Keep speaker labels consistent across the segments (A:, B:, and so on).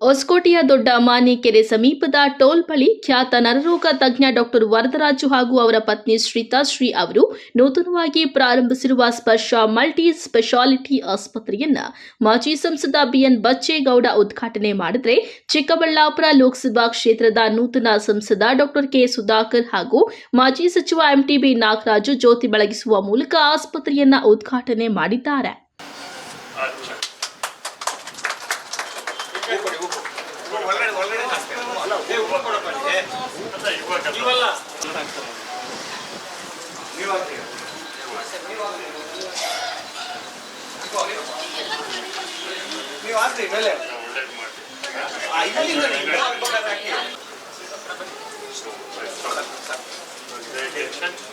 A: ಹೊಸಕೋಟೆಯ ದೊಡ್ಡ ಮಾನಿಕೆರೆ ಸಮೀಪದ ಟೋಲ್ ಬಳಿ ಖ್ಯಾತ ನರರೋಗ ತಜ್ಞ ಡಾಕ್ಟರ್ ವರದರಾಜು ಹಾಗೂ ಅವರ ಪತ್ನಿ ಶ್ರೀತಾಶ್ರೀ ಅವರು ನೂತನವಾಗಿ ಪ್ರಾರಂಭಿಸಿರುವ ಸ್ಪರ್ಶ ಮಲ್ಟಿ ಸ್ಪೆಷಾಲಿಟಿ ಆಸ್ಪತ್ರೆಯನ್ನ ಮಾಜಿ ಸಂಸದ ಬಿಎನ್ ಬಚ್ಚೇಗೌಡ ಉದ್ಘಾಟನೆ ಮಾಡಿದರೆ ಚಿಕ್ಕಬಳ್ಳಾಪುರ ಲೋಕಸಭಾ ಕ್ಷೇತ್ರದ ನೂತನ ಸಂಸದ ಡಾಕ್ಟರ್ ಕೆ ಸುಧಾಕರ್ ಹಾಗೂ ಮಾಜಿ ಸಚಿವ ಎಂಟಿಬಿ ನಾಗರಾಜು ಜ್ಯೋತಿ ಬೆಳಗಿಸುವ ಮೂಲಕ ಆಸ್ಪತ್ರೆಯನ್ನ ಉದ್ಘಾಟನೆ ಮಾಡಿದ್ದಾರೆ.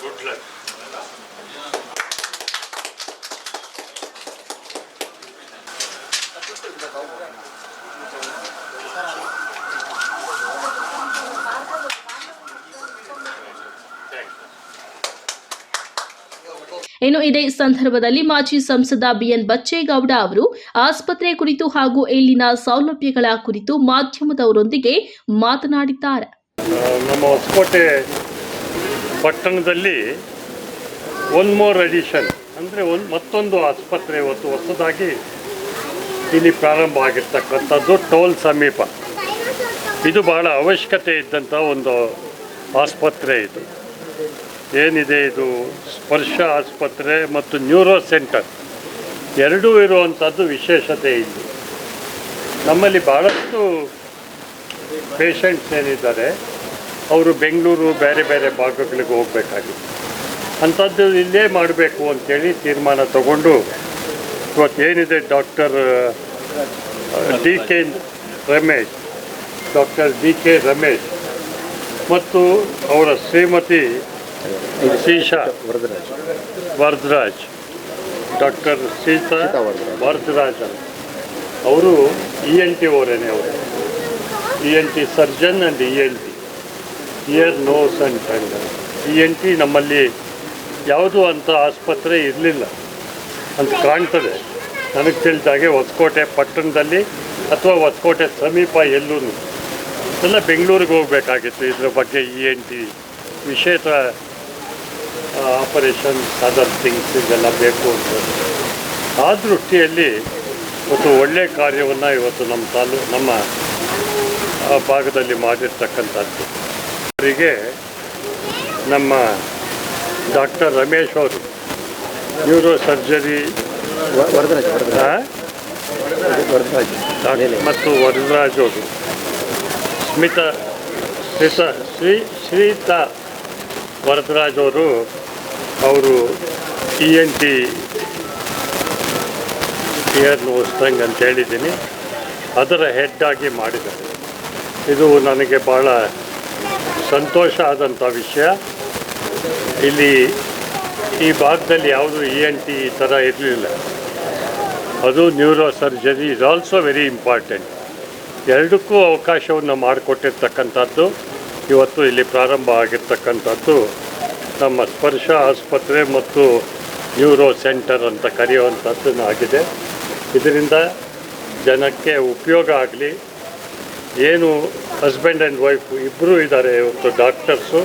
B: Good luck.
A: ಇನ್ನು ಇದೇ ಸಂದರ್ಭದಲ್ಲಿ ಮಾಜಿ ಸಂಸದ ಬಿಎನ್ ಬಚ್ಚೇಗೌಡ ಅವರು ಆಸ್ಪತ್ರೆ ಕುರಿತು ಹಾಗೂ ಇಲ್ಲಿನ ಸೌಲಭ್ಯಗಳ ಕುರಿತು ಮಾಧ್ಯಮದವರೊಂದಿಗೆ ಮಾತನಾಡಿದ್ದಾರೆ.
B: ನಮ್ಮ ಹೊಸಕೋಟೆ ಪಟ್ಟಣದಲ್ಲಿ ಒನ್ ಮೋರ್ ಅಡಿಷನ್ ಅಂದರೆ ಮತ್ತೊಂದು ಆಸ್ಪತ್ರೆ ಇವತ್ತು ಹೊಸದಾಗಿ ಇಲ್ಲಿ ಪ್ರಾರಂಭ ಆಗಿರ್ತಕ್ಕಂಥದ್ದು ಟೋಲ್ ಸಮೀಪ. ಇದು ಬಹಳ ಅವಶ್ಯಕತೆ ಇದ್ದಂಥ ಒಂದು ಆಸ್ಪತ್ರೆ. ಇದು ಏನಿದೆ, ಇದು ಸ್ಪರ್ಶ ಆಸ್ಪತ್ರೆ ಮತ್ತು ನ್ಯೂರೋ ಸೆಂಟರ್ ಎರಡೂ ಇರುವಂಥದ್ದು ವಿಶೇಷತೆ ಇಲ್ಲಿ. ನಮ್ಮಲ್ಲಿ ಭಾಳಷ್ಟು ಪೇಷಂಟ್ಸ್ ಏನಿದ್ದಾರೆ ಅವರು ಬೆಂಗಳೂರು ಬೇರೆ ಬೇರೆ ಭಾಗಗಳಿಗೆ ಹೋಗಬೇಕಾಗಿತ್ತು. ಅಂಥದ್ದು ಇಲ್ಲೇ ಮಾಡಬೇಕು ಅಂಥೇಳಿ ತೀರ್ಮಾನ ತಗೊಂಡು ಇವತ್ತೇನಿದೆ ಡಾಕ್ಟರ್ ಡಿ ಕೆ ರಮೇಶ್ ಮತ್ತು ಅವರ ಶ್ರೀಮತಿ ಸೀಶಾ ವರದರಾಜ್, ಡಾಕ್ಟರ್ ಸೀತಾ ವರದರಾಜ್ ಅವರು ENT ಅವರೇನೆ. ಅವರು ENT surgeon and ENT ear nose and tongue. ENT ನಮ್ಮಲ್ಲಿ ಯಾವುದೂ ಅಂಥ ಆಸ್ಪತ್ರೆ ಇರಲಿಲ್ಲ ಅಂತ ಕಾಣ್ತದೆ ನನಗೆ ತಿಳಿದಾಗೆ. ಹೊಸಕೋಟೆ ಪಟ್ಟಣದಲ್ಲಿ ಅಥವಾ ಹೊಸಕೋಟೆ ಸಮೀಪ ಎಲ್ಲೂ ಎಲ್ಲ ಬೆಂಗಳೂರಿಗೆ ಹೋಗಬೇಕಾಗಿತ್ತು ಇದ್ರ ಬಗ್ಗೆ. ENT ವಿಶೇಷ ಆಪರೇಷನ್ಸ್, ಅದರ್ ಥಿಂಗ್ಸ್ ಇದೆಲ್ಲ ಬೇಕು ಅಂತ ಆ ದೃಷ್ಟಿಯಲ್ಲಿ ಇವತ್ತು ಒಳ್ಳೆಯ ಕಾರ್ಯವನ್ನು ಇವತ್ತು ನಮ್ಮ ಭಾಗದಲ್ಲಿ ಮಾಡಿರ್ತಕ್ಕಂಥದ್ದು. ಅವರಿಗೆ ನಮ್ಮ ಡಾಕ್ಟರ್ ರಮೇಶ್ ಅವರು ನ್ಯೂರೋ ಸರ್ಜರಿ ಮತ್ತು ವರದರಾಜ್ ಅವರು ಶ್ರೀತಾ ವರದರಾಜ್ ಅವರು ENT ಇಯರ್ ನೋಸ್ ಟಂಗ್ ಅಂತ ಹೇಳಿದ್ದೀನಿ, ಅದರ ಹೆಡ್ ಆಗಿ ಮಾಡಿದ್ದಾರೆ. ಇದು ನನಗೆ ಭಾಳ ಸಂತೋಷ ಆದಂಥ ವಿಷಯ. ಇಲ್ಲಿ ಈ ಭಾಗದಲ್ಲಿ ಯಾವುದು ENT ಈ ಥರ ಇರಲಿಲ್ಲ. ಅದು neuro surgery is also very important. ಎರಡಕ್ಕೂ ಅವಕಾಶವನ್ನು ಮಾಡಿಕೊಟ್ಟಿರ್ತಕ್ಕಂಥದ್ದು ಇವತ್ತು ಇಲ್ಲಿ ಪ್ರಾರಂಭ ಆಗಿರ್ತಕ್ಕಂಥದ್ದು ನಮ್ಮ ಸ್ಪರ್ಶ ಆಸ್ಪತ್ರೆ ಮತ್ತು ನ್ಯೂರೋ ಸೆಂಟರ್ ಅಂತ ಕರೆಯುವಂಥದ್ದನ್ನು ಆಗಿದೆ. ಇದರಿಂದ ಜನಕ್ಕೆ ಉಪಯೋಗ ಆಗಲಿ. ಏನು ಹಸ್ಬೆಂಡ್ ಆ್ಯಂಡ್ ವೈಫ್ ಇಬ್ಬರೂ ಇದ್ದಾರೆ ಇವತ್ತು ಡಾಕ್ಟರ್ಸು.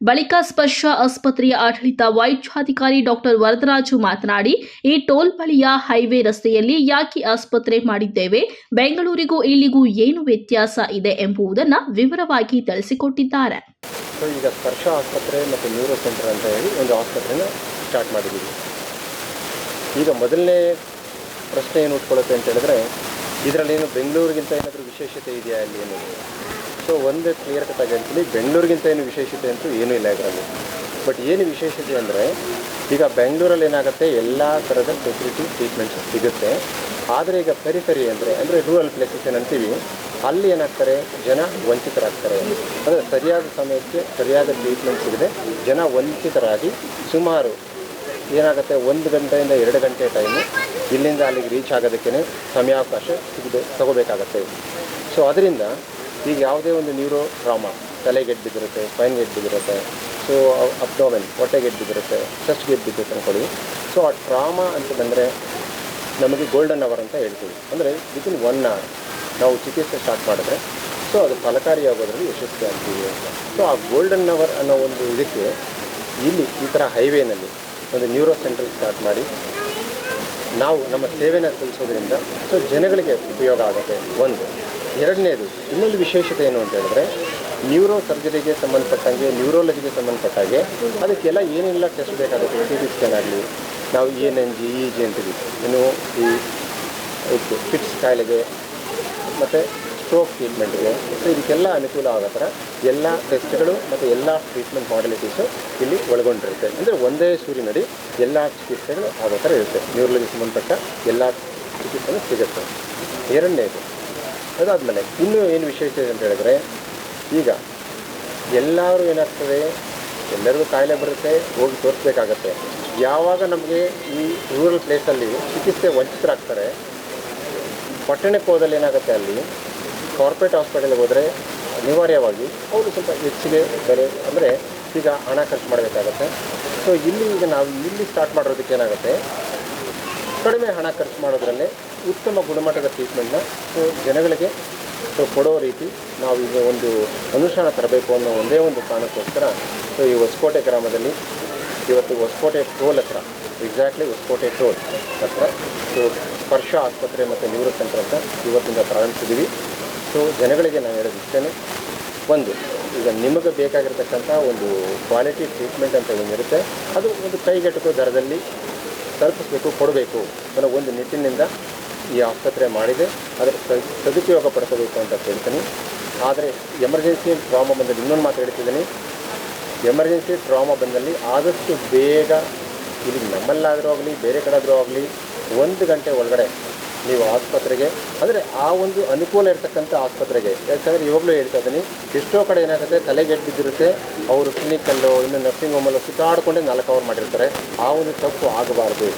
A: ಬಳಿಕ ಸ್ಪರ್ಶ ಆಸ್ಪತ್ರೆಯ ಆಡಳಿತ ವೈದ್ಯಾಧಿಕಾರಿ ಡಾಕ್ಟರ್ ವರದರಾಜು ಮಾತನಾಡಿ, ಈ ಟೋಲ್ ಬಳಿಯ ಹೈವೇ ರಸ್ತೆಯಲ್ಲಿ ಯಾಕೆ ಆಸ್ಪತ್ರೆ ಮಾಡಿದ್ದೇವೆ, ಬೆಂಗಳೂರಿಗೂ ಇಲ್ಲಿಗೂ ಏನು ವ್ಯತ್ಯಾಸ ಇದೆ ಎಂಬುದನ್ನು ವಿವರವಾಗಿ ತಿಳಿಸಿಕೊಟ್ಟಿದ್ದಾರೆ.
C: ಈಗ ಸ್ಪರ್ಶ ಆಸ್ಪತ್ರೆ ಮತ್ತು ನ್ಯೂರೋ ಸೆಂಟರ್ ಅಂತ ಹೇಳಿ ಒಂದು ಆಸ್ಪತ್ರೆನ ಸ್ಟಾರ್ಟ್ ಮಾಡಿದ್ದೀವಿ. ಈಗ ಮೊದಲನೇ ಪ್ರಶ್ನೆ ಏನು ಉಟ್ಕೊಳ್ಳುತ್ತೆ ಅಂತ ಹೇಳಿದ್ರೆ, ಇದರಲ್ಲೇನು ಬೆಂಗಳೂರಿಗಿಂತ ಏನಾದರೂ ವಿಶೇಷತೆ ಇದೆಯಾ ಅಲ್ಲಿ ಅನ್ನೋದು. ಸೊ ಒಂದು ಕ್ಲಿಯರ್ ಕಟ್ ಆಗಿ ಹೇಳ್ತೀನಿ, ಬೆಂಗಳೂರಿಗಿಂತ ಏನು ವಿಶೇಷತೆ ಅಂತೂ ಏನೂ ಇಲ್ಲ ಇದರಲ್ಲಿ. ಬಟ್ ಏನು ವಿಶೇಷತೆ ಅಂದರೆ, ಈಗ ಬೆಂಗಳೂರಲ್ಲಿ ಏನಾಗುತ್ತೆ, ಎಲ್ಲ ಥರದ ಫೆಸಿಲಿಟಿ ಟ್ರೀಟ್ಮೆಂಟ್ಸ್ ಸಿಗುತ್ತೆ. ಆದರೆ ಈಗ ಪೆರಿಫೆರಿ ಅಂದರೆ ರೂರಲ್ ಪ್ಲೇಸಸ್ ಏನಂತೀವಿ, ಅಲ್ಲಿ ಏನಾಗ್ತಾರೆ, ಜನ ವಂಚಿತರಾಗ್ತಾರೆ. ಅಂದರೆ ಸರಿಯಾದ ಸಮಯಕ್ಕೆ ಸರಿಯಾದ ಟ್ರೀಟ್ಮೆಂಟ್ ಸಿಗದೆ ಜನ ವಂಚಿತರಾಗಿ ಸುಮಾರು ಏನಾಗುತ್ತೆ, 1 ಗಂಟೆಯಿಂದ 2 ಗಂಟೆ ಟೈಮು ಇಲ್ಲಿಂದ ಅಲ್ಲಿಗೆ ರೀಚ್ ಆಗೋದಕ್ಕೇ ಸಮಯಾವಕಾಶ ತಗೋಬೇಕಾಗತ್ತೆ. ಸೊ ಅದರಿಂದ ಈಗ ಯಾವುದೇ ಒಂದು ನ್ಯೂರೋ ಟ್ರಾಮಾ, ತಲೆಗೆಟ್ಟು ಬಿದ್ದಿರುತ್ತೆ, ಸ್ಪೈನ್ ಗೆಟ್ ಬಿದ್ದಿರುತ್ತೆ, ಸೊ ಅಬ್ಡೋಮೆನ್ ಹೊಟ್ಟೆ ಗೆಟ್ ಬಿದ್ದಿರುತ್ತೆ, ಚೆಸ್ಟ್ ಗೆಟ್ ಬಿದ್ದಿರುತ್ತೆ ಅಂದ್ಕೊಳ್ಳಿ. ಸೊ ಆ ಟ್ರಾಮಾ ಅಂತ ಬಂದರೆ ನಮಗೆ ಗೋಲ್ಡನ್ ಅವರ್ ಅಂತ ಹೇಳ್ತೀವಿ. ಅಂದರೆ ವಿತಿನ್ 1 hour ನಾವು ಚಿಕಿತ್ಸೆ ಸ್ಟಾರ್ಟ್ ಮಾಡಿದ್ರೆ ಸೊ ಅದು ಫಲಕಾರಿಯಾಗೋದ್ರಲ್ಲಿ ಯಶಸ್ವಿ ಆಗ್ತೀವಿ ಅಂತ. ಸೊ ಆ ಗೋಲ್ಡನ್ ಅವರ್ ಅನ್ನೋ ಒಂದು ಇದಕ್ಕೆ ಇಲ್ಲಿ ಈ ಥರ ಹೈವೇನಲ್ಲಿ ಒಂದು ನ್ಯೂರೋ ಸೆಂಟರ್ ಸ್ಟಾರ್ಟ್ ಮಾಡಿ ನಾವು ನಮ್ಮ ಸೇವೆನ ಸಲ್ಲಿಸೋದ್ರಿಂದ ಸೊ ಜನಗಳಿಗೆ ಉಪಯೋಗ ಆಗುತ್ತೆ. ಒಂದು ಎರಡನೇದು ಇನ್ನೊಂದು ವಿಶೇಷತೆ ಏನು ಅಂತ ಹೇಳಿದ್ರೆ ನ್ಯೂರೋ ಸರ್ಜರಿಗೆ ಸಂಬಂಧಪಟ್ಟಂಗೆ ನ್ಯೂರೋಲಜಿಗೆ ಸಂಬಂಧಪಟ್ಟಾಗೆ ಅದಕ್ಕೆಲ್ಲ ಏನೆಲ್ಲ ಟೆಸ್ಟ್ ಬೇಕಾಗುತ್ತೆ, ಸಿ ಟಿ ಸ್ಕ್ಯಾನ್ ಆಗಲಿ, ನಾವು ENG ಅಂತೀವಿ, ಇನ್ನು ಈ ಫಿಟ್ಸ್ ಕಾಯಿಲೆಗೆ ಮತ್ತು ಸ್ಟ್ರೋಕ್ ಟ್ರೀಟ್ಮೆಂಟ್ಗೆ, ಸೊ ಇದಕ್ಕೆಲ್ಲ ಅನುಕೂಲ ಆಗೋ ಥರ ಎಲ್ಲ ಟೆಸ್ಟ್ಗಳು ಮತ್ತು ಎಲ್ಲ ಟ್ರೀಟ್ಮೆಂಟ್ ಮಾಡಲಿಟೀಸು ಇಲ್ಲಿ ಒಳಗೊಂಡಿರುತ್ತೆ. ಅಂದರೆ ಒಂದೇ ಸೂರಿನಡಿ ಎಲ್ಲ ಚಿಕಿತ್ಸೆಗಳು ಆಗೋ ಥರ ಇರುತ್ತೆ. ನ್ಯೂರೋಲಜಿ ಸಂಬಂಧಪಟ್ಟ ಎಲ್ಲ ಚಿಕಿತ್ಸೆನೂ ಸಿಗುತ್ತೆ. ಎರಡನೇದು ಅದಾದಮೇಲೆ ಇನ್ನೂ ಏನು ವಿಶೇಷ ಅಂತ ಹೇಳಿದ್ರೆ ಈಗ ಎಲ್ಲರೂ ಏನಾಗ್ತದೆ, ಎಲ್ಲರಿಗೂ ಕಾಯಿಲೆ ಬರುತ್ತೆ, ಹೋಗಿ ತೋರಿಸ್ಬೇಕಾಗತ್ತೆ. ಯಾವಾಗ ನಮಗೆ ಈ ರೂರಲ್ ಪ್ಲೇಸಲ್ಲಿ ಚಿಕಿತ್ಸೆ ವಂಚಿತರಾಗ್ತಾರೆ, ಪಟ್ಟಣಕ್ಕೆ ಹೋದಲ್ಲಿ ಏನಾಗುತ್ತೆ, ಅಲ್ಲಿ ಕಾರ್ಪೊರೇಟ್ ಹಾಸ್ಪಿಟಲ್ಗೆ ಹೋದರೆ ಅನಿವಾರ್ಯವಾಗಿ ಅವರು ಸ್ವಲ್ಪ ಹೆಚ್ಚಿಗೆ ಬೆಲೆ ಅಂದರೆ ಈಗ ಹಣ ಖರ್ಚು ಮಾಡಬೇಕಾಗತ್ತೆ. ಸೊ ಈಗ ನಾವು ಇಲ್ಲಿ ಸ್ಟಾರ್ಟ್ ಮಾಡೋದಕ್ಕೆ ಏನಾಗುತ್ತೆ, ಕಡಿಮೆ ಹಣ ಖರ್ಚು ಮಾಡೋದ್ರಲ್ಲೇ ಉತ್ತಮ ಗುಣಮಟ್ಟದ ಟ್ರೀಟ್ಮೆಂಟ್ನ ಸೊ ಜನಗಳಿಗೆ ಸೊ ಕೊಡೋ ರೀತಿ ನಾವು ಈಗ ಒಂದು ಅನುಷ್ಠಾನ ತರಬೇಕು ಅನ್ನೋ ಒಂದೇ ಒಂದು ಕಾರಣಕ್ಕೋಸ್ಕರ ಸೊ ಈ ಹೊಸಕೋಟೆ ಗ್ರಾಮದಲ್ಲಿ ಇವತ್ತು ಹೊಸಕೋಟೆ ಟೋಲ್ ಹತ್ರ, ಎಕ್ಸಾಕ್ಟ್ಲಿ ಹೊಸಕೋಟೆ ಟೋಲ್ ಹತ್ರ ಸೊ ಸ್ಪರ್ಶ ಆಸ್ಪತ್ರೆ ಮತ್ತು ನ್ಯೂರೋ ಸೆಂಟರ್ ಅಂತ ಇವತ್ತಿಂದ ಪ್ರಾರಂಭಿಸಿದ್ದೀವಿ. ಸೊ ಜನಗಳಿಗೆ ನಾನು ಹೇಳೋದು ಇಷ್ಟೇ, ಒಂದು ಈಗ ನಿಮಗೆ ಬೇಕಾಗಿರ್ತಕ್ಕಂಥ ಒಂದು ಕ್ವಾಲಿಟಿ ಟ್ರೀಟ್ಮೆಂಟ್ ಅಂತ ಏನಿರುತ್ತೆ ಅದು ಒಂದು ಕೈಗೆಟುಕೋ ದರದಲ್ಲಿ ತಲುಪಿಸ್ಬೇಕು, ಕೊಡಬೇಕು ಅನ್ನೋ ಒಂದು ನಿಟ್ಟಿನಿಂದ ಈ ಆಸ್ಪತ್ರೆ ಮಾಡಿದೆ. ಅದರ ಸದುಪಯೋಗ ಪಡಿಸಬೇಕು ಅಂತ ಹೇಳ್ತೀನಿ. ಆದರೆ ಎಮರ್ಜೆನ್ಸಿ ಟ್ರಾಮಾ ಬಂದಲ್ಲಿ ಇನ್ನೊಂದು ಮಾತು ಹೇಳ್ತಿದ್ದೀನಿ, ಎಮರ್ಜೆನ್ಸಿ ಟ್ರಾಮಾ ಬಂದಲ್ಲಿ ಆದಷ್ಟು ಬೇಗ ಇಲ್ಲಿ ನಮ್ಮಲ್ಲಾದರೂ ಆಗಲಿ ಬೇರೆ ಕಡೆ ಆದರೂ ಆಗಲಿ 1 ಗಂಟೆ ಒಳಗಡೆ ನೀವು ಆಸ್ಪತ್ರೆಗೆ, ಅಂದರೆ ಆ ಒಂದು ಅನುಕೂಲ ಇರತಕ್ಕಂಥ ಆಸ್ಪತ್ರೆಗೆ, ಯಾಕಂದರೆ ಇವಾಗಲೂ ಹೇಳ್ತಾ ಇದ್ದೀನಿ, ಎಷ್ಟೋ ಕಡೆ ಏನಾಗುತ್ತೆ ತಲೆಗೆಟ್ಟು ಬಿದ್ದಿರುತ್ತೆ, ಅವರು ಕ್ಲಿನಿಕಲ್ಲೋ ಇನ್ನು ನರ್ಸಿಂಗ್ ಹೋಮಲ್ಲೋ ಸುತ್ತಾಡಿಕೊಂಡೇ 4 ಅವರ್ ಮಾಡಿರ್ತಾರೆ. ಆ ಒಂದು ತಪ್ಪು ಆಗಬಾರ್ದು.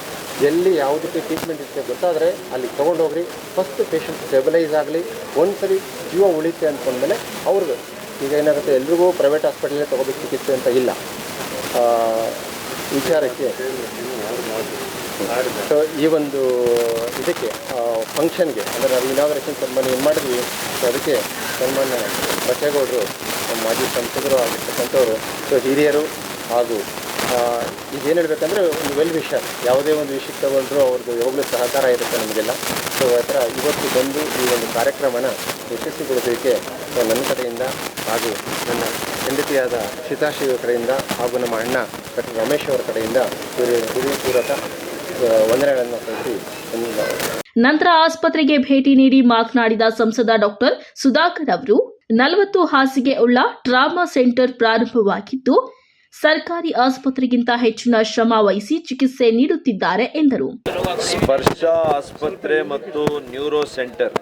C: ಎಲ್ಲಿ ಯಾವುದಕ್ಕೆ ಟ್ರೀಟ್ಮೆಂಟ್ ಇರುತ್ತೆ ಗೊತ್ತಾದರೆ ಅಲ್ಲಿ ತೊಗೊಂಡೋಗ್ರಿ. ಫಸ್ಟ್ ಪೇಷಂಟ್ ಸ್ಟೆಬಿಲೈಸ್ ಆಗಲಿ, ಒಂದು ಸರಿ ಜೀವ ಉಳಿತೆ ಅಂದ್ಕೊಂಡ್ಮೇಲೆ ಅವ್ರಿಗೆ ಈಗ ಏನಾಗುತ್ತೆ, ಎಲ್ರಿಗೂ ಪ್ರೈವೇಟ್ ಹಾಸ್ಪಿಟಲೇ ತೊಗೋಬೇಕು ಚಿಕಿತ್ಸೆ ಅಂತ ಇಲ್ಲ. ವಿಚಾರಕ್ಕೆ ಸೊ ಈ ಒಂದು ಇದಕ್ಕೆ ಫಂಕ್ಷನ್ಗೆ ಅಂದರೆ ನಾವು ಇನಾಗ್ರೇಷನ್ ಸನ್ಮಾನ ಏನು ಮಾಡಿದ್ವಿ, ಸೊ ಅದಕ್ಕೆ ಸನ್ಮಾನ್ಯ ಬಚ್ಚೇಗೌಡರು ಮಾಜಿ ಸಂಸದರು ಆಗಿರ್ತಕ್ಕಂಥವ್ರು, ಸೊ ಹಿರಿಯರು ಹಾಗೂ ಈಗೇನು ಹೇಳಬೇಕಂದ್ರೆ ಒಂದು ವೆಲ್ ವಿಷರ್, ಯಾವುದೇ ಒಂದು ವಿಷಯಕ್ಕೆ ತಗೊಂಡ್ರು ಅವ್ರದ್ದು ಯಾವಾಗಲೂ ಸಹಕಾರ ಇರುತ್ತೆ ನಮಗೆಲ್ಲ. ಸೊ ಆ ಥರ ಇವತ್ತು ಬಂದು ಈ ಒಂದು ಕಾರ್ಯಕ್ರಮನ ಯಶಸ್ವಿಗೊಳಿಸೋದಕ್ಕೆ ನನ್ನ ಕಡೆಯಿಂದ ಹಾಗೂ ನನ್ನ ಹೆಂಡತಿಯಾದ ಸೀತಾಶ್ರೀ ಕಡೆಯಿಂದ ಹಾಗೂ ನಮ್ಮ ಅಣ್ಣ ಡಾಕ್ಟರ್ ರಮೇಶ್ ಅವರ ಕಡೆಯಿಂದ ಹೃದಯಪೂರ್ವಕ ವಂದನೆಗಳನ್ನು ಸಲ್ಲಿಸಿ
A: ನಂತರ ಆಸ್ಪತ್ರೆಗೆ ಭೇಟಿ ನೀಡಿ ಮಾತನಾಡಿದ ಸಂಸದ ಡಾಕ್ಟರ್ ಸುಧಾಕರ್ ಅವರು 40 ಹಾಸಿಗೆ ಉಳ್ಳ ಟ್ರಾಮಾ ಸೆಂಟರ್ ಪ್ರಾರಂಭವಾಗಿದ್ದು ಸರ್ಕಾರಿ ಆಸ್ಪತ್ರೆಗಿಂತ ಹೆಚ್ಚಿನ ಶ್ರಮ ವಹಿಸಿ ಚಿಕಿತ್ಸೆ ನೀಡುತ್ತಿದ್ದಾರೆ ಎಂದರು.
D: ಸ್ಪರ್ಶ ಆಸ್ಪತ್ರೆ ಮತ್ತು ನ್ಯೂರೋ ಸೆಂಟರ್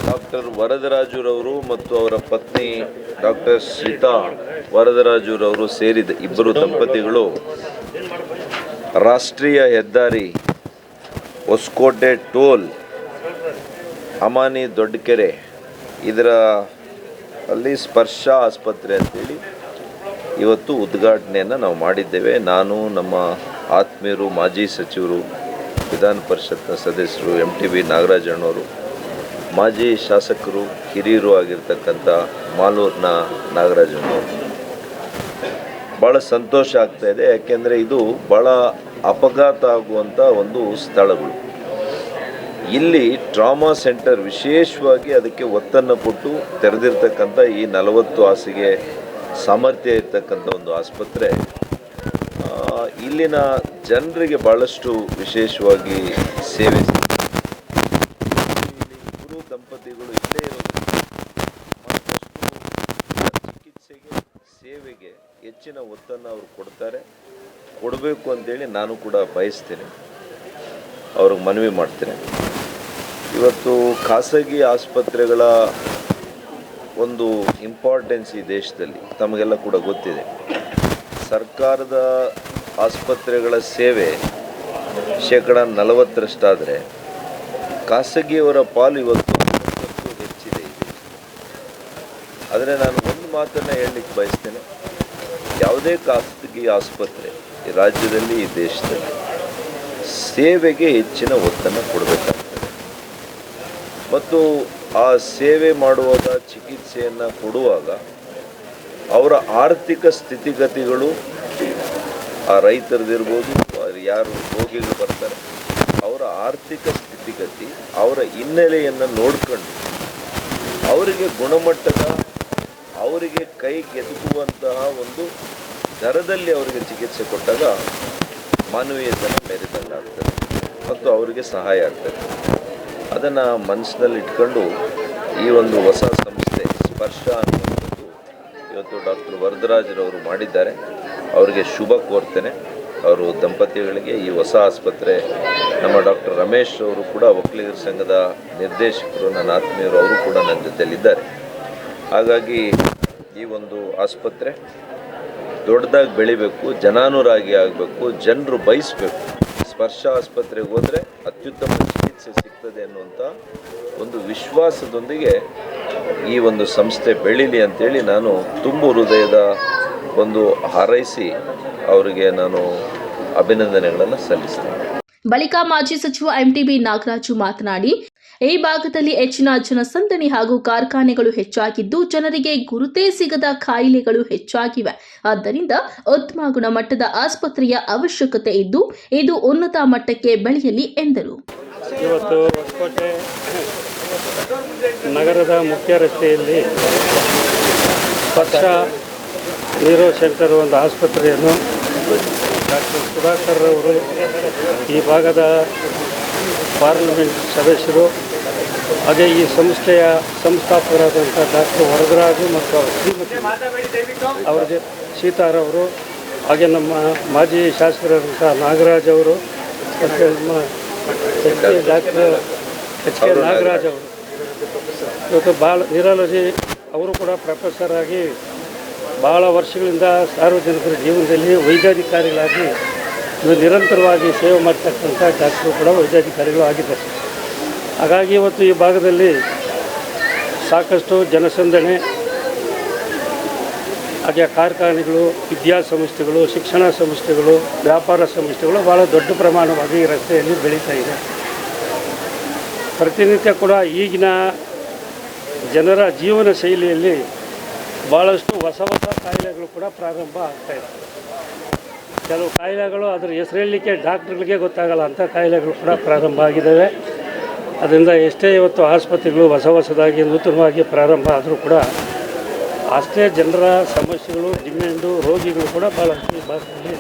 D: ಡಾಕ್ಟರ್ ವರದರಾಜುರವರು ಮತ್ತು ಅವರ ಪತ್ನಿ ಡಾಕ್ಟರ್ ಶ್ರೀತಾ ವರದರಾಜುರವರು ಸೇರಿದ ಇಬ್ಬರು ದಂಪತಿಗಳು ರಾಷ್ಟ್ರೀಯ ಹೆದ್ದಾರಿ ಹೊಸಕೋಟೆ ಟೋಲ್ ಅಮಾನಿ ದೊಡ್ಡಕೆರೆ ಇದರ ಅಲ್ಲಿ ಸ್ಪರ್ಶ ಆಸ್ಪತ್ರೆ ಅಂತೇಳಿ ಇವತ್ತು ಉದ್ಘಾಟನೆಯನ್ನು ನಾವು ಮಾಡಿದ್ದೇವೆ. ನಾನು, ನಮ್ಮ ಆತ್ಮೀಯರು, ಮಾಜಿ ಸಚಿವರು, ವಿಧಾನ ಪರಿಷತ್ನ ಸದಸ್ಯರು MTV ನಾಗರಾಜಣ್ಣವರು, ಮಾಜಿ ಶಾಸಕರು, ಹಿರಿಯರು ಆಗಿರ್ತಕ್ಕಂಥ ಮಾಲೂರಿನ ನಾಗರಾಜಣ್ಣವರು, ಭಾಳ ಸಂತೋಷ ಆಗ್ತಾಯಿದೆ. ಯಾಕೆಂದರೆ ಇದು ಭಾಳ ಅಪಘಾತ ಆಗುವಂಥ ಒಂದು ಸ್ಥಳಗಳು. ಇಲ್ಲಿ ಟ್ರಾಮಾ ಸೆಂಟರ್ ವಿಶೇಷವಾಗಿ ಅದಕ್ಕೆ ಒತ್ತನ್ನು ಕೊಟ್ಟು ತೆರೆದಿರ್ತಕ್ಕಂಥ ಈ 40 ಹಾಸಿಗೆ ಸಾಮರ್ಥ್ಯ ಇರ್ತಕ್ಕಂಥ ಒಂದು ಆಸ್ಪತ್ರೆ ಇಲ್ಲಿನ ಜನರಿಗೆ ಭಾಳಷ್ಟು ವಿಶೇಷವಾಗಿ ಸೇವೆ ಇಬ್ಬರು ದಂಪತಿಗಳು ಇಲ್ಲೇ ಇರೋದ್ರಿಂದ ಚಿಕಿತ್ಸೆಗೆ ಸೇವೆಗೆ ಹೆಚ್ಚಿನ ಒತ್ತನ್ನು ಅವರು ಕೊಡಬೇಕು ಅಂತೇಳಿ ನಾನು ಕೂಡ ಬಯಸ್ತೇನೆ, ಅವ್ರಿಗೆ ಮನವಿ ಮಾಡ್ತೇನೆ. ಇವತ್ತು ಖಾಸಗಿ ಆಸ್ಪತ್ರೆಗಳ ಒಂದು ಇಂಪಾರ್ಟೆನ್ಸ್ ಈ ದೇಶದಲ್ಲಿ ತಮಗೆಲ್ಲ ಕೂಡ ಗೊತ್ತಿದೆ. ಸರ್ಕಾರದ ಆಸ್ಪತ್ರೆಗಳ ಸೇವೆ 40% ಖಾಸಗಿಯವರ ಪಾಲು ಇವತ್ತು 50 ಹೆಚ್ಚಿದೆ ಈ ದೇಶದಲ್ಲಿ. ಆದರೆ ನಾನು ಒಂದು ಮಾತನ್ನು ಹೇಳಲಿಕ್ಕೆ ಬಯಸ್ತೇನೆ, ಯಾವುದೇ ಖಾಸಗಿ ಆಸ್ಪತ್ರೆ ಈ ರಾಜ್ಯದಲ್ಲಿ ಈ ದೇಶದಲ್ಲಿ ಸೇವೆಗೆ ಹೆಚ್ಚಿನ ಒತ್ತನ್ನು ಕೊಡಬೇಕಾಗ್ತದೆ. ಮತ್ತು ಆ ಸೇವೆ ಮಾಡುವಾಗ ಚಿಕಿತ್ಸೆಯನ್ನು ಕೊಡುವಾಗ ಅವರ ಆರ್ಥಿಕ ಸ್ಥಿತಿಗತಿಗಳು, ಆ ರೈತರದಿರ್ಬೋದು, ಯಾರು ರೋಗಿಗಳು ಬರ್ತಾರೆ ಅವರ ಆರ್ಥಿಕ ಸ್ಥಿತಿಗತಿ, ಅವರ ಹಿನ್ನೆಲೆಯನ್ನು ನೋಡ್ಕೊಂಡು ಅವರಿಗೆ ಗುಣಮಟ್ಟದ, ಅವರಿಗೆ ಕೈಗೆಟುಕುವಂತಹ ಒಂದು ದರದಲ್ಲಿ ಅವರಿಗೆ ಚಿಕಿತ್ಸೆ ಕೊಟ್ಟಾಗ ಮಾನವೀಯತೆಯನ್ನು ಮೆರೆದಂಗಾಗ್ತದೆ ಮತ್ತು ಅವರಿಗೆ ಸಹಾಯ ಆಗ್ತದೆ. ಅದನ್ನು ಮನಸ್ಸಿನಲ್ಲಿ ಇಟ್ಕೊಂಡು ಈ ಒಂದು ಹೊಸ ಸಂಸ್ಥೆ ಸ್ಪರ್ಶ ಅನ್ನುವಂಥದ್ದು ಇವತ್ತು ಡಾಕ್ಟರ್ ವರದರಾಜ್ರವರು ಮಾಡಿದ್ದಾರೆ. ಅವರಿಗೆ ಶುಭ ಕೋರ್ತೇನೆ. ಅವರು ದಂಪತಿಗಳಿಗೆ ಈ ಹೊಸ ಆಸ್ಪತ್ರೆ, ನಮ್ಮ ಡಾಕ್ಟರ್ ರಮೇಶ್ ಅವರು ಕೂಡ ಒಕ್ಕಲಿಗರ ಸಂಘದ ನಿರ್ದೇಶಕರು, ನನ್ನ ಆತ್ಮೀಯರು, ಅವರು ಕೂಡ ನನ್ನ ಜೊತೆಯಲ್ಲಿದ್ದಾರೆ. ಹಾಗಾಗಿ ಈ ಒಂದು ಆಸ್ಪತ್ರೆ ದೊಡ್ಡದಾಗಿ ಬೆಳಿಬೇಕು, ಜನಾನುರಾಗಿ ಆಗಬೇಕು, ಜನರು ಬಯಸಬೇಕು. ಸ್ಪರ್ಶ ಆಸ್ಪತ್ರೆಗೆ ಹೋದರೆ ಅತ್ಯುತ್ತಮ ಚಿಕಿತ್ಸೆ ಸಿಗ್ತದೆ ಅನ್ನುವಂಥ ಒಂದು ವಿಶ್ವಾಸದೊಂದಿಗೆ ಈ ಒಂದು ಸಂಸ್ಥೆ ಬೆಳೀಲಿ ಅಂತೇಳಿ ನಾನು ತುಂಬು ಹೃದಯದ ಒಂದು ಹಾರೈಸಿ ಅವರಿಗೆ ನಾನು ಅಭಿನಂದನೆಗಳನ್ನು ಸಲ್ಲಿಸ್ತೇನೆ.
A: ಬಳಿಕ ಮಾಜಿ ಸಚಿವ ಎಂಟಿಬಿ ನಾಗರಾಜು ಮಾತನಾಡಿ, ಈ ಭಾಗದಲ್ಲಿ ಹೆಚ್ಚಿನ ಜನಸಂದಣಿ ಹಾಗೂ ಕಾರ್ಖಾನೆಗಳು ಹೆಚ್ಚಾಗಿದ್ದು ಜನರಿಗೆ ಗುರುತೇ ಸಿಗದ ಕಾಯಿಲೆಗಳು ಹೆಚ್ಚಾಗಿವೆ. ಆದ್ದರಿಂದ ಉತ್ತಮ ಗುಣಮಟ್ಟದ ಆಸ್ಪತ್ರೆಯ ಅವಶ್ಯಕತೆ ಇದ್ದು ಇದು ಉನ್ನತ ಮಟ್ಟಕ್ಕೆ ಬೆಳೆಯಲಿ ಎಂದರು.
B: ಇವತ್ತು ಹೊಸಕೋಟೆ ನಗರದ ಮುಖ್ಯ ರಸ್ತೆಯಲ್ಲಿ ಸ್ಪರ್ಶ ನ್ಯೂರೋ ಸೆಂಟರ್ ಒಂದು ಆಸ್ಪತ್ರೆಯನ್ನು ಡಾಕ್ಟರ್ ಸುಧಾಕರ್ ಅವರು, ಈ ಭಾಗದ ಪಾರ್ಲಿಮೆಂಟ್ ಸದಸ್ಯರು, ಹಾಗೆ ಈ ಸಂಸ್ಥೆಯ ಸಂಸ್ಥಾಪಕರಾದಂಥ ಡಾಕ್ಟರ್ ವರದರಾಜು ಮತ್ತು ಅವರ ಶ್ರೀಮತಿ ಅವರಿಗೆ ಸೀತಾರವರು, ಹಾಗೆ ನಮ್ಮ ಮಾಜಿ ಶಾಸಕರಾದಂಥ ನಾಗರಾಜ್ ಅವರು ಮತ್ತು ನಮ್ಮ ಡಾಕ್ಟರ್ ಎಚ್ ಕೆ ನಾಗರಾಜ್ ಅವರು, ಇವತ್ತು ಭಾಳ ನ್ಯೂರಾಲಜಿ ಅವರು ಕೂಡ ಪ್ರೊಫೆಸರ್ ಆಗಿ ಭಾಳ ವರ್ಷಗಳಿಂದ ಸಾರ್ವಜನಿಕರ ಜೀವನದಲ್ಲಿ ವೈದ್ಯಾಧಿಕಾರಿಗಳಾಗಿ ನಿರಂತರವಾಗಿ ಸೇವೆ ಮಾಡ್ತಕ್ಕಂಥ ಡಾಕ್ಟರು ಕೂಡ ವೈದ್ಯಾಧಿಕಾರಿಗಳು ಆಗಿದ್ದಾರೆ. ಹಾಗಾಗಿ ಇವತ್ತು ಈ ಭಾಗದಲ್ಲಿ ಸಾಕಷ್ಟು ಜನಸಂದಣಿ, ಹಾಗೆ ಕಾರ್ಖಾನೆಗಳು, ವಿದ್ಯಾಸಂಸ್ಥೆಗಳು, ಶಿಕ್ಷಣ ಸಂಸ್ಥೆಗಳು, ವ್ಯಾಪಾರ ಸಂಸ್ಥೆಗಳು ಭಾಳ ದೊಡ್ಡ ಪ್ರಮಾಣವಾಗಿ ಈ ರಸ್ತೆಯಲ್ಲಿ ಬೆಳೀತಾ ಇದೆ. ಪ್ರತಿನಿತ್ಯ ಕೂಡ ಈಗಿನ ಜನರ ಜೀವನ ಶೈಲಿಯಲ್ಲಿ ಭಾಳಷ್ಟು ಹೊಸ ಕಾಯಿಲೆಗಳು ಕೂಡ ಪ್ರಾರಂಭ ಆಗ್ತಾಯಿದೆ. ಕೆಲವು ಕಾಯಿಲೆಗಳು ಅದರ ಹೆಸರೇಳಲಿಕ್ಕೆ ಡಾಕ್ಟ್ರುಗಳಿಗೆ ಗೊತ್ತಾಗಲ್ಲ ಅಂಥ ಕಾಯಿಲೆಗಳು ಕೂಡ ಪ್ರಾರಂಭ ಆಗಿದ್ದಾವೆ. ಅದರಿಂದ ಎಷ್ಟೇ ಇವತ್ತು ಆಸ್ಪತ್ರೆಗಳು ಹೊಸದಾಗಿ ನೂತನವಾಗಿ ಪ್ರಾರಂಭ ಆದರೂ ಕೂಡ ಅಷ್ಟೇ ಜನರ ಸಮಸ್ಯೆಗಳು, ಡಿಮ್ಯಾಂಡು, ರೋಗಿಗಳು ಕೂಡ ಭಾಳಷ್ಟು ಈ ಭಾಗದಲ್ಲಿ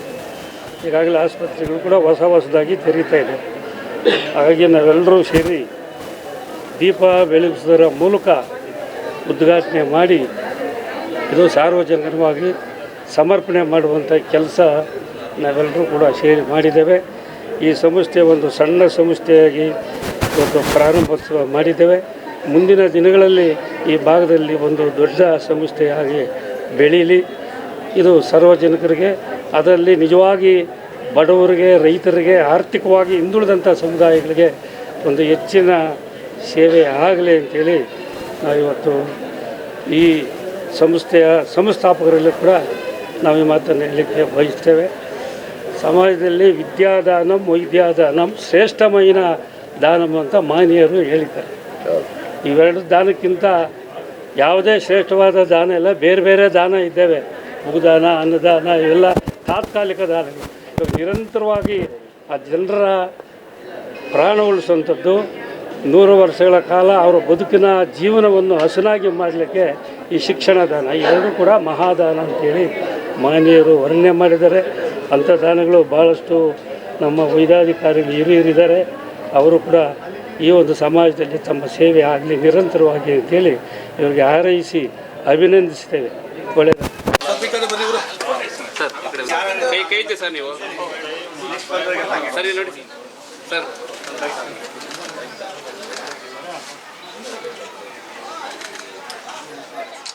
B: ಈಗಾಗಲೇ ಆಸ್ಪತ್ರೆಗಳು ಕೂಡ ಹೊಸದಾಗಿ ತೆರೀತಾ ಇದೆ. ಹಾಗಾಗಿ ನಾವೆಲ್ಲರೂ ಸೇರಿ ದೀಪ ಬೆಳಗಿಸೋದರ ಮೂಲಕ ಉದ್ಘಾಟನೆ ಮಾಡಿ ಇದು ಸಾರ್ವಜನಿಕವಾಗಿ ಸಮರ್ಪಣೆ ಮಾಡುವಂಥ ಕೆಲಸ ನಾವೆಲ್ಲರೂ ಕೂಡ ಸೇರಿ ಮಾಡಿದ್ದೇವೆ. ಈ ಸಂಸ್ಥೆ ಒಂದು ಸಣ್ಣ ಸಂಸ್ಥೆಯಾಗಿ ಒಂದು ಪ್ರಾರಂಭೋತ್ಸವ ಮಾಡಿದ್ದೇವೆ. ಮುಂದಿನ ದಿನಗಳಲ್ಲಿ ಈ ಭಾಗದಲ್ಲಿ ಒಂದು ದೊಡ್ಡ ಸಂಸ್ಥೆಯಾಗಿ ಬೆಳೀಲಿ. ಇದು ಸಾರ್ವಜನಿಕರಿಗೆ, ಅದರಲ್ಲಿ ನಿಜವಾಗಿ ಬಡವರಿಗೆ, ರೈತರಿಗೆ, ಆರ್ಥಿಕವಾಗಿ ಹಿಂದುಳಿದಂಥ ಸಮುದಾಯಗಳಿಗೆ ಒಂದು ಹೆಚ್ಚಿನ ಸೇವೆ ಆಗಲಿ ಅಂತೇಳಿ ನಾವಿವತ್ತು ಈ ಸಂಸ್ಥೆಯ ಸಂಸ್ಥಾಪಕರಲ್ಲಿ ಕೂಡ ನಾವು ಈ ಮಾತನ್ನು ಹೇಳಲಿಕ್ಕೆ ಬಯಸ್ತೇವೆ. ಸಮಾಜದಲ್ಲಿ ವಿದ್ಯಾದಾನಂ ವೈದ್ಯಾದಾನಂ ಶ್ರೇಷ್ಠಮೈನ ದಾನಂ ಅಂತ ಮಾನ್ಯರು ಹೇಳಿದ್ದಾರೆ. ಇವೆರಡು ದಾನಕ್ಕಿಂತ ಯಾವುದೇ ಶ್ರೇಷ್ಠವಾದ ದಾನ ಇಲ್ಲ. ಬೇರೆ ಬೇರೆ ದಾನ ಇದ್ದೇವೆ, ಭೂದಾನ, ಅನ್ನದಾನ, ಇವೆಲ್ಲ ತಾತ್ಕಾಲಿಕ ದಾನಗಳು. ಇವಾಗ ನಿರಂತರವಾಗಿ ಆ ಜನರ ಪ್ರಾಣ ಉಳಿಸುವಂಥದ್ದು, 100 ವರ್ಷಗಳ ಕಾಲ ಅವರ ಬದುಕಿನ ಜೀವನವನ್ನು ಹಸನಾಗಿ ಮಾಡಲಿಕ್ಕೆ ಈ ಶಿಕ್ಷಣ ದಾನ, ಎರಡೂ ಕೂಡ ಮಹಾದಾನ ಅಂತೇಳಿ ಮಾನ್ಯರು ವರ್ಣನೆ ಮಾಡಿದ್ದಾರೆ. ಅಂಥ ದಾನಗಳು ಭಾಳಷ್ಟು ನಮ್ಮ ವೈದ್ಯಾಧಿಕಾರಿಗಳು ಹಿರಿಯರಿದ್ದಾರೆ. ಅವರು ಕೂಡ ಈ ಒಂದು ಸಮಾಜದಲ್ಲಿ ತಮ್ಮ ಸೇವೆ ಆಗಲಿ ನಿರಂತರವಾಗಿ ಅಂತೇಳಿ ಇವರಿಗೆ ಹಾರೈಸಿ ಅಭಿನಂದಿಸ್ತೇವೆ. ಒಳ್ಳೆಯದು
E: ಸರ್. ಕೈ ಸರ್ ನೀವು ಸರಿ ನೋಡಿ ಸರ್.